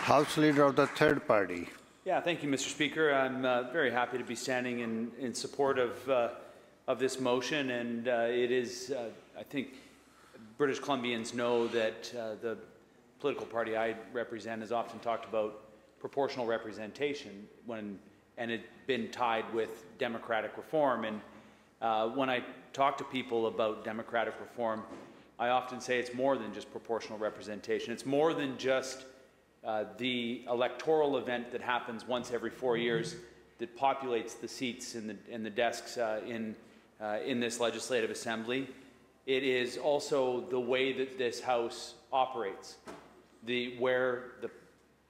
House Leader of the Third Party. Yeah, thank you, Mr. Speaker. I'm very happy to be standing in support of this motion, and it is, I think, British Columbians know that the political party I represent has often talked about proportional representation and it's been tied with democratic reform. And when I talk to people about democratic reform, I often say it's more than just proportional representation. It's more than just the electoral event that happens once every 4 years that populates the seats and the desks in this legislative assembly. It is also the way that this House operates, where the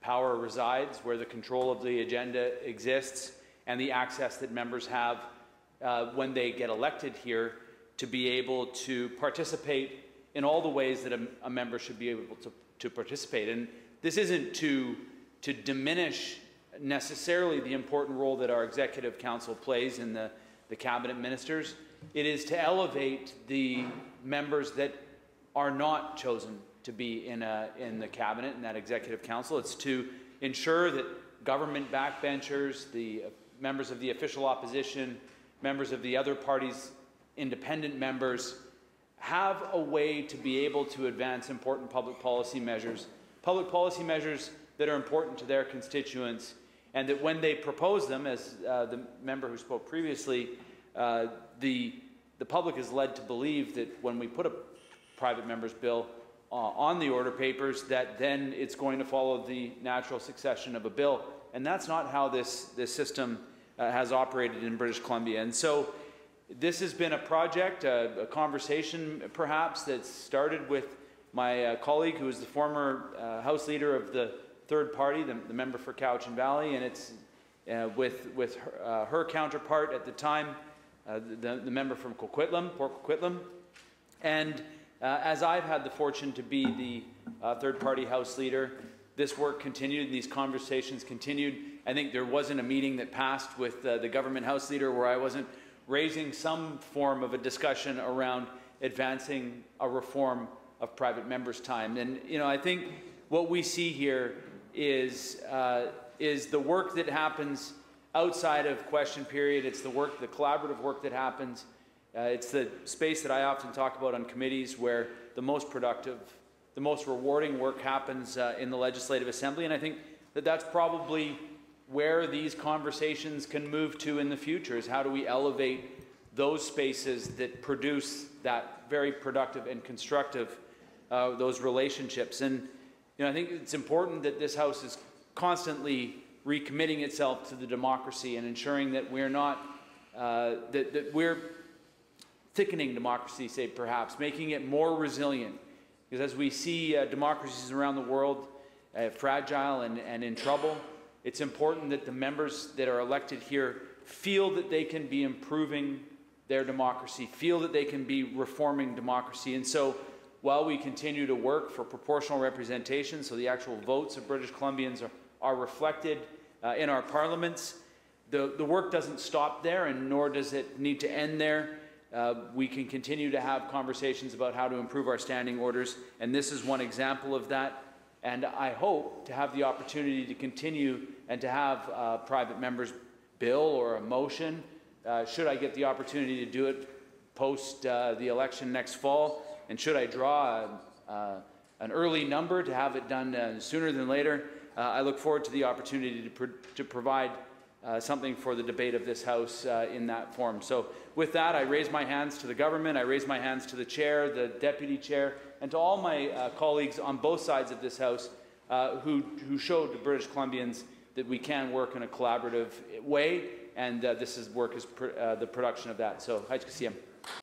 power resides, where the control of the agenda exists, and the access that members have when they get elected here to be able to participate in all the ways that a member should be able to participate. And this isn't to diminish necessarily the important role that our Executive Council plays in the Cabinet Ministers. It is to elevate the members that are not chosen to be in the Cabinet and that Executive Council. It's to ensure that government backbenchers, the members of the official opposition, members of the other parties, independent members, have a way to be able to advance important public policy measures that are important to their constituents, and that when they propose them, as the member who spoke previously, the public is led to believe that when we put a private member's bill on the order papers, that then it's going to follow the natural succession of a bill. And that's not how this system has operated in British Columbia. And so this has been a project, a conversation perhaps, that started with my colleague, who is the former House Leader of the Third Party, the member for Cowichan Valley, and it's with her counterpart at the time, the member from Port Coquitlam. And as I've had the fortune to be the Third Party House Leader, this work continued, these conversations continued. I think there wasn't a meeting that passed with the Government House Leader where I wasn't raising some form of a discussion around advancing a reform of private members' time. And I think what we see here is the work that happens outside of question period. It's the collaborative work that happens. It's the space that I often talk about on committees where the most productive, the most rewarding work happens in the Legislative Assembly. And I think that that's probably where these conversations can move to in the future, is how do we elevate those spaces that produce that very productive and constructive those relationships. And I think it's important that this House is constantly recommitting itself to the democracy and ensuring that we're not that we're thickening democracy, say perhaps, making it more resilient. Because as we see democracies around the world fragile and in trouble, it's important that the members that are elected here feel that they can be improving their democracy, feel that they can be reforming democracy. And so while we continue to work for proportional representation, so the actual votes of British Columbians are reflected in our parliaments, the work doesn't stop there, and nor does it need to end there. We can continue to have conversations about how to improve our standing orders, and this is one example of that. And I hope to have the opportunity to continue and to have a private member's bill or a motion, should I get the opportunity to do it post the election next fall, and should I draw an early number to have it done sooner than later. I look forward to the opportunity to provide something for the debate of this House in that form. So with that, I raise my hands to the government, I raise my hands to the chair, the deputy chair, and to all my colleagues on both sides of this House who showed the British Columbians that we can work in a collaborative way, and this work is the production of that. So, Haich Kasiyam.